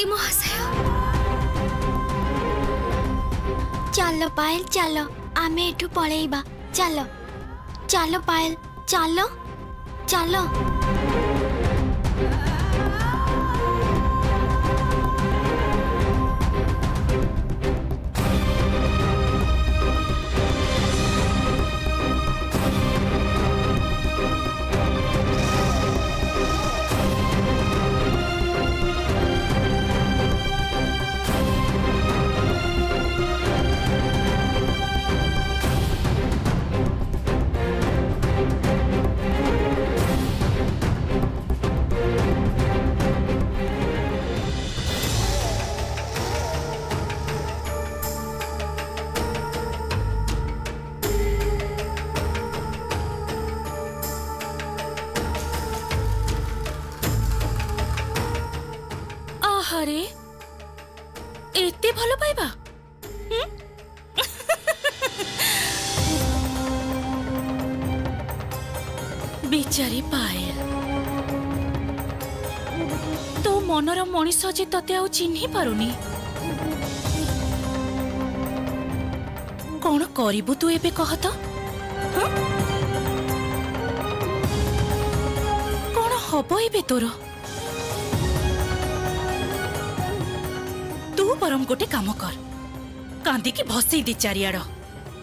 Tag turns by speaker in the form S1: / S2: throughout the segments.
S1: सेनापति महाशय।
S2: चलो पायल चलो आमे एठू पळेइबा। चलो चलो पायल चलो चलो।
S1: अरे एते भलो पाइबा बेचारी पायल तो मनर मनीष जे तते आउ चिन्ही पारुनी। कौन करिबु तू एबे कह तो? कौन हबो एबे तोर? तू परम गोटे काम कर, कांदी की भसई दे चारियाड़।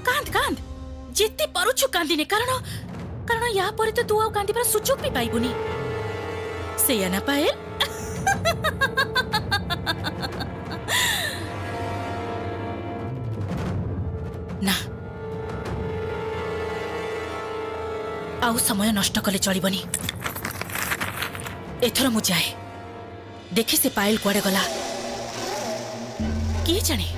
S1: कांद कांद जेते पारुछु कांदिने, कारण कारण या परे तो तू आ कांदिबार सुजोग भी पाइबुनी। सेया ना पायल? ना आउ समय नष्ट कले चलिबनी। एथर मु जाए देखि से पायल कुआडे गला। किए जाने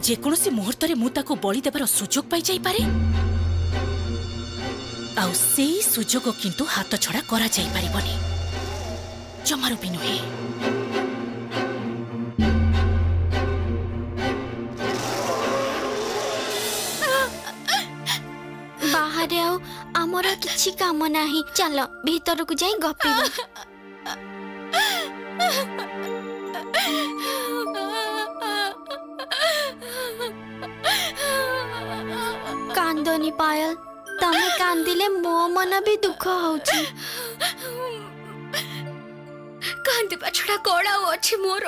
S1: जेकोसी मुहूर्त मुझे बलि देवार सुजोग पाई जाई पारे। आउ सेई सुजोग किंतु हाथ छड़ा करा जाई परिबनी, जमारू भी नुहे।
S2: बाहर आउ आमर किछि काम नाही, चलो भीतर को जाई गपिबा। कांदनी पायल, तमे कांदिले मो मन भी दुख होउची।
S1: कांदिबा छड़ा कोड़ा अछि मोर।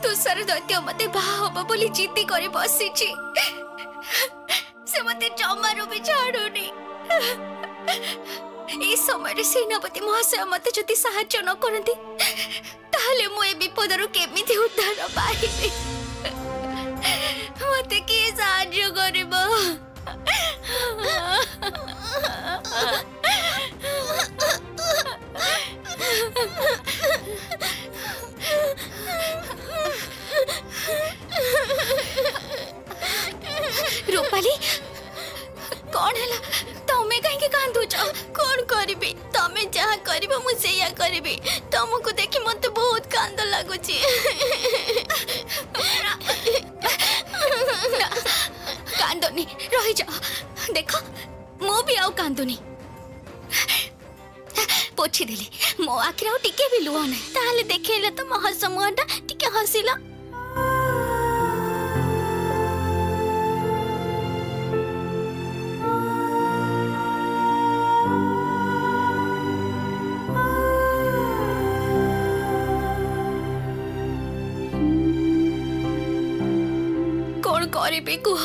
S1: तुषार दैत्य मते बाहा होबो बोली जिद्दी करी बसिछि, से मते जमारू भी छाडुनी। ए समय रे सेनापति महाशय मते जति सहाय्य न करंती ताहले मो ए विपदरु केमिति उद्धार पाइबी? मते के साहाय्य करिबो? रूपाली कौन है? तमे कहीं कांदुच? कौन करिबी? तमे जहा करिबो मु सेया करिबी। तुमको देखि मते बहुत कांद लागुची। कांदनी रही जाओ, देखो मु भी आउ कांदुनी। पोछि देली मो आखिर आउ टिके भी लुह नै, ताले देखेले तो मो हस मुहटा टिके हसिला। कौन करिबी कुह?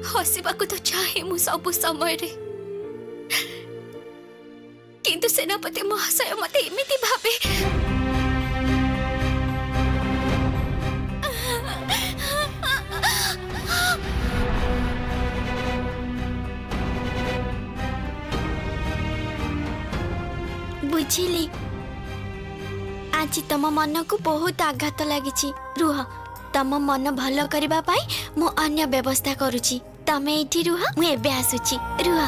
S1: हसिबाकु तो चाहे मु सब समय रे, किंतु सेनापति महाशय मते एमिति भाबे।
S2: बुझिली, आज तम मन को बहुत आघात लागिछि। रुह, तम मन भल करबा पाई मु अन्य व्यवस्था करूची। तमे एठी रुह, मु एबे आसुची। रुह।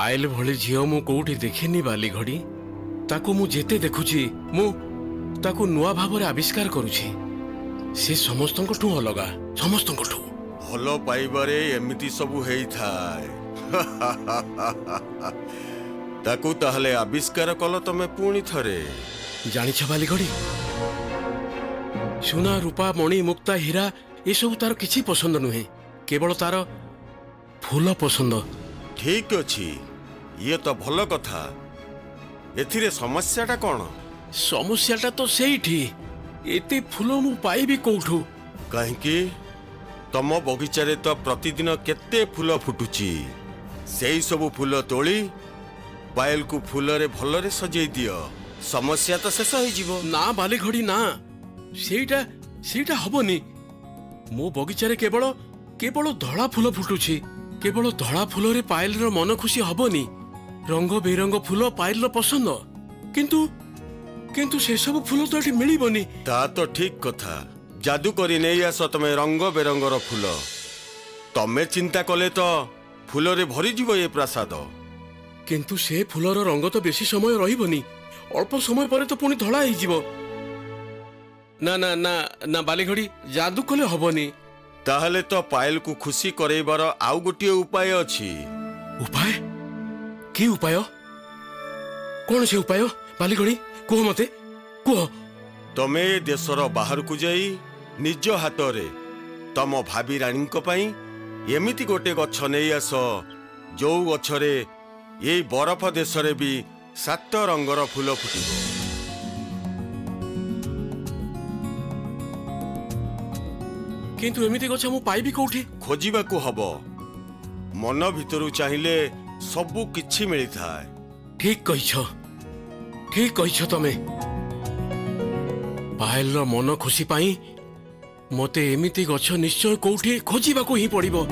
S3: पायल भली झियो मु कोठी देखिनी बाली घड़ी ताकू मु जेते देखुची मु ताकू नुआ भाबरे आविष्कार करूची से समस्तंकठू अलगा समस्तंकठू
S4: भल पाइबारे एमिति सबु हेई थाए ताकू ताहले आविष्कार कल तमे पुणी थरे
S3: जानिछ बाली घड़ी सुना रूपा मणि मुक्ता हीरा ये सब तार किछि पसंद नुहे केवल तार फूल पसंद
S4: ठीक अछि ये तो भल कथा एथिरे समस्याटा कौन
S3: समस्याटा तो सेठी एते फूल मु पाइबी कोठू
S4: कहीं तम बगीचारे तो प्रतिदिन केते फूल फुटुची सेई सब फूल तोली पायल को फूलरे भलरे सजै दियो समस्या तो शेष हो जीवो
S3: ना बाली घड़ी ना सेटा सेटा हबनी मो बगीचारे केवल केवल धड़ा फूल फुटुची केवल धड़ा फूलरे पायल रो मन खुशी हबनी रंग बेरंग फूल पायल रो पसंद किंतु किंतु से सब फूल तो एठी मिलिबनी
S4: ता तो ठीक कथा जादू करी नहीं आस तमे रंग बेरंगर फूल तमे चिंता कले तो फूलरे भरी जीवो ये प्रासाद
S3: किंतु से फूलर रंग तो बेसी समय रहिबनी अल्प समय पर तो पुणी धड़ा ही जीवो ना ना ना ना बाली घड़ी जादू कले हबनी
S4: ताहले तो पायल को खुशी करेबार आउ गोटे उपाय अछि
S3: उपाय की उपाय कौन से उपाय बाली घड़ी कुह मते कुह
S4: तमे देशर बाहर को जाई निज हाथरे तम भाभी रानी को पाई एमिति गोटे गछ नहीं आस जो गछरे ये बरफ देश रे भी 7 रंगर फूल फुटिबो
S3: किंतु एमिति गछ मु पाइबी कोठी
S4: खोजिबा को हबो मन भितरु चाहिए सबु किछि मिली थाए
S3: ठीक कहिछ तमे पायल रो मन खुशी पाई मते एमिति गछ निश्चय कोठी खोजिबा को ही पड़िबो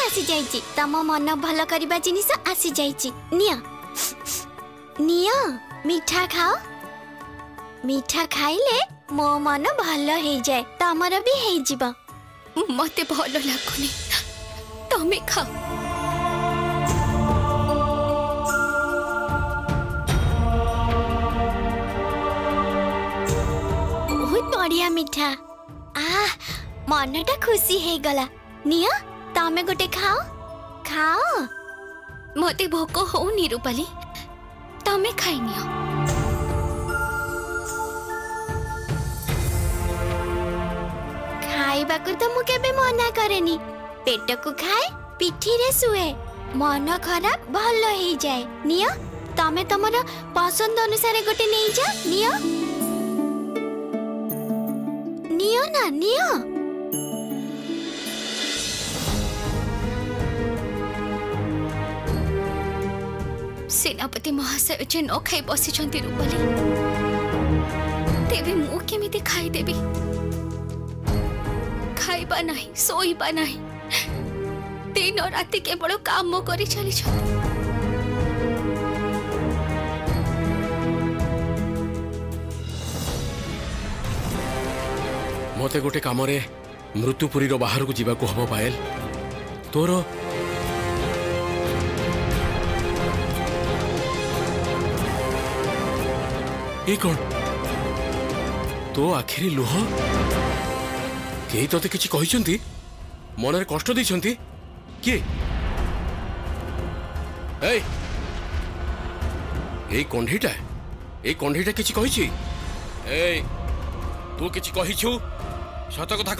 S2: आसी जाइची तम मन भल करबा जिनिस आसी जाइची निया निया मीठा खाओ मीठा खाइले मो मन भल हे जाए तमर भी हे जिबा
S5: मते भल लागुनी तमे खाओ
S2: बहुत बढ़िया मीठा मनटा खुशी हे गला निया तमे गोटे खाओ खाओ
S5: मते भोक होनी रूपाली तमे खाई नियो
S2: खाइबा को तो मु केबे मना करेनी पेट को खाए पिठी रे सुए मन खराब भल हे जाए नियो तमे तमर पसंद अनुसार गोटे नहीं जा नियो नियो ना नियो
S5: सेनापति महाशय जे न खाई बसी रूपाली तेबे मु केमिति खाई देबी खाइबा नहीं सोइबा नहीं दिन राति केवल काम करी चली
S3: मते गोटे काम रे मृत्युपुरी रो बाहर को जीवा को हबो पायल तोरो ए कौन तो आखिरी लुह कई तोते किछि कहिसंती मनरे कष्ट दैसंती के ए कंढीटा किछि कहिछि ए तू किछि कहिछु सत कथा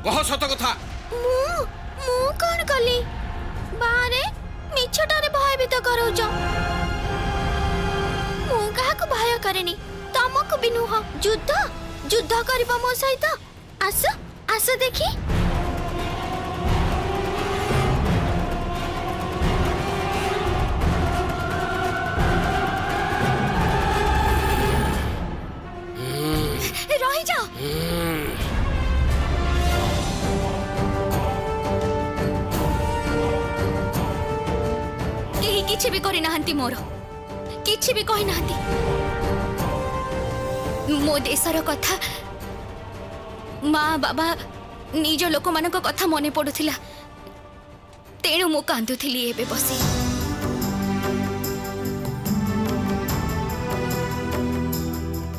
S3: कह सत कथा
S2: मु कोन कली बारे मिछटारे भयभीत करौछ मु काहाको भय करेनी तमको भी नुह युद्ध करबा मो सहित आस आस देखी
S5: रही जाओ किछि भी करि नाहंती मोर किछि भी कहि नाहंती। मो देशर कथा माँ बाबा निज लोक मान कथा मने पड़ुथिला तेणु मु कांदुथिली एबे बसी।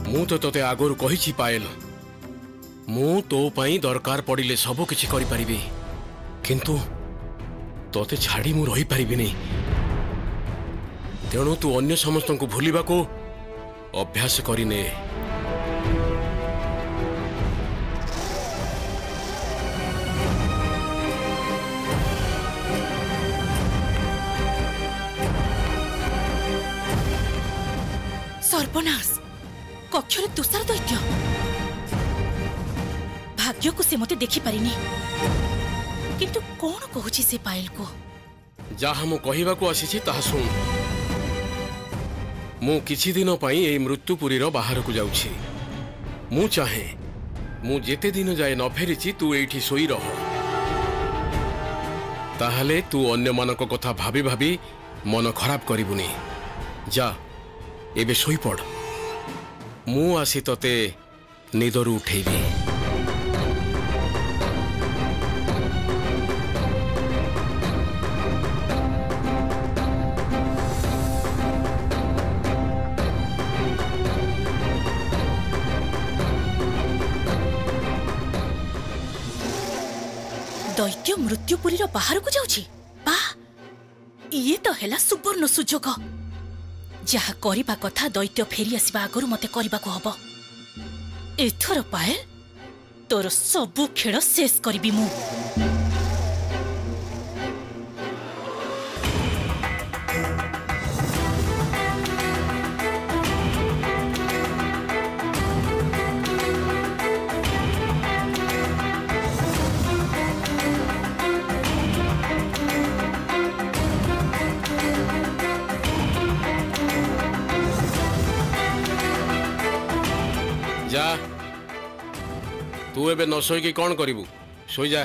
S3: मु तो तोते आगुर कहिछि पायल मु तो पई दरकार पड़िले सब किछि करि परिबी किंतु तोते छाड़ी मु रही परिबिनी। तेणु तू अन्य समस्त को भूलिबा को अभ्यास करिने।
S1: सर्वनाश कक्षर तुषार दैत्य भाग्य को से मते देखि पारिनी किंतु कौन कहूची से पायल को
S3: जहा मु कहिबा को आसीछि ताहा सुन। मु किछि दिन पई एई मृत्युपुरी रो बाहर को जाउछि। मु चाहे मु जेते दिन जाए न फेरिछि तू एठी सोई रह ताहले तू अन्य मानक कथा भाबी भाबी मन खराब करिबुनी। जा एबे सोई पड़ मु आसी तते निदरु उठेबी।
S1: दैत्य मृत्युपुरी रो बाहर को जाउछि। बा ये तो हेला सुवर्ण सुजोग जहा करिबा कथा दैत्य फेरी आसीबा आगरु मते करिबा को हबो। एथर पायल तोर सबु खेल शेष करबी मु।
S3: जा तू एबे न सोई कौन करिबू सोई जा।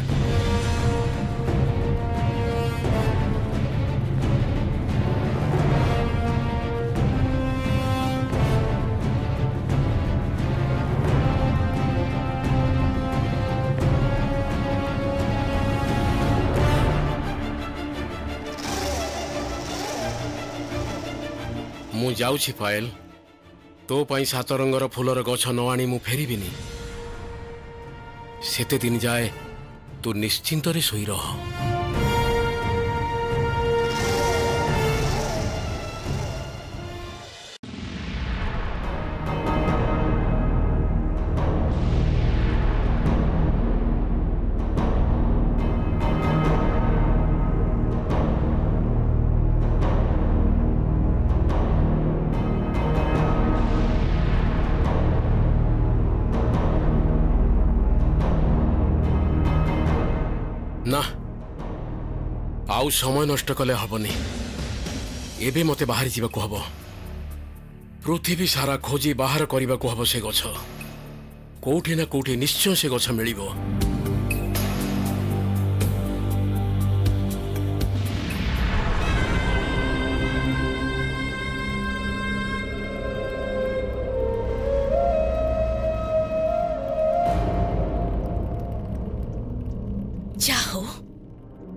S3: मु जाउछि पायल तो पाई सात रंगर फूलर गछ न आनी मु फेरिबिनी। सेते दिन जाए तू निश्चिंत रे सोई रह। ना आउ समय नष्ट कले हबनी। एबे मते बाहर जीवा को हबो। पृथ्वी सारा खोजी बाहर करबा को हबो। से गछ कोठी ना कोठी निश्चय से गछ मिलिबो।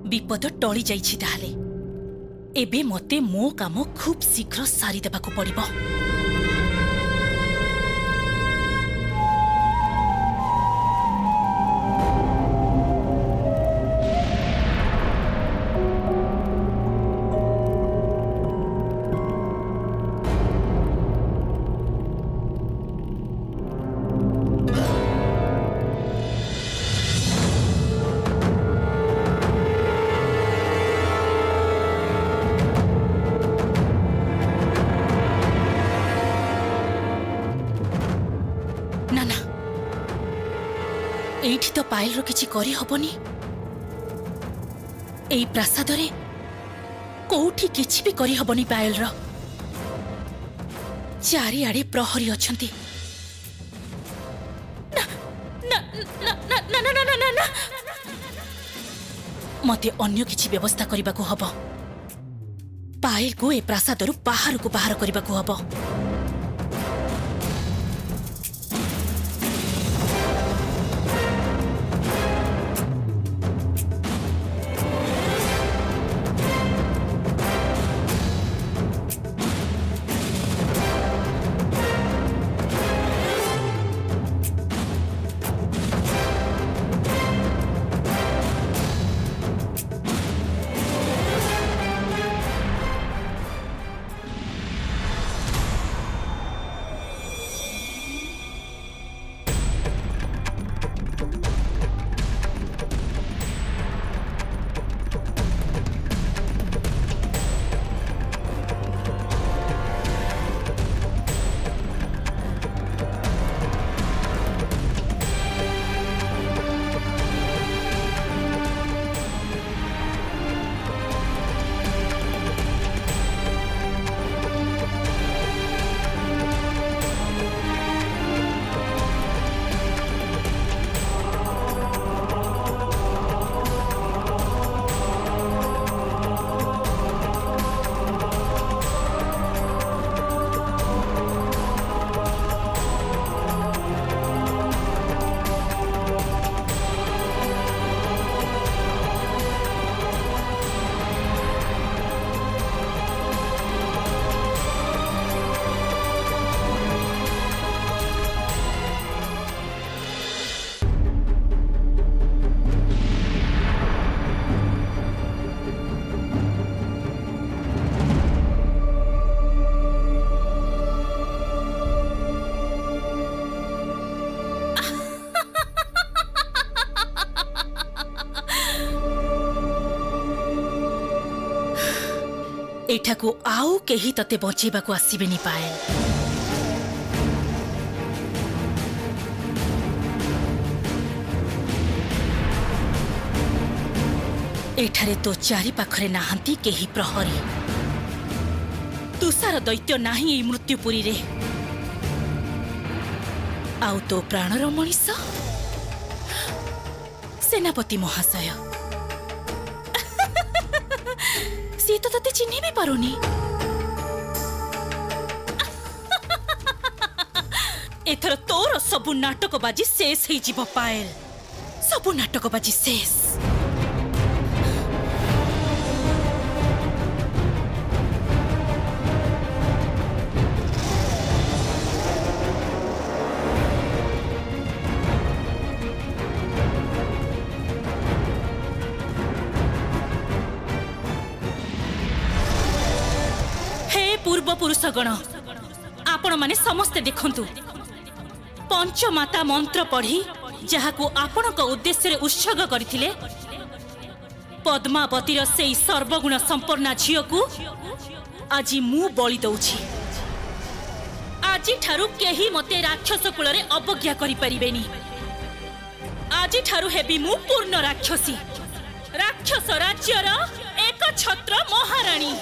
S3: विपद टली जाइछि ताहले एबे मते मो काम खूब शीघ्र सारी देबा को पड़िबो। एठी तो पायल रो किछि करी हबनी। एई प्रासाद रे कोठी किछि भी करी हबनी पायल रो। चारि आड़े प्रहरी अछंती। ना ना ना ना ना ना ना ना मते अन्य किछि व्यवस्था करबा को हबो।
S1: पायल को ए प्रासादरू बाहर को बाहर करने को हबो। एठाकू आउ केही तते बचेबाकू आसीबेनी पायल। एठारे तो चारि पाखरे नाहंती केही प्रहरी। तुषार दैत्य नाही एई मृत्युपुरी रे। आउ तो प्राणर मनीष सेनापति महाशय सी तो तते चिन्ह भी पारुनी। एथर तोर सबु नाटक बाजी शेष ही जीव पायल। सबु नाटक बाजी शेष। पूर्व पुरुषगण आपण माने समस्ते देखंतु पंचमाता मंत्र पढ़ी जहाकू आपण को उद्देश्य रे उत्सर्ग करथिले पद्मावतीर से सर्वगुण संपन्ना झियो को आज मु बलि दउछि। आज ठारू केही मते राक्षस कुल रे अवज्ञा करि परिबेनी। आज ठारू हेबी मु पूर्ण राक्षसी राक्षस राज्यर एक छत्र महारानी।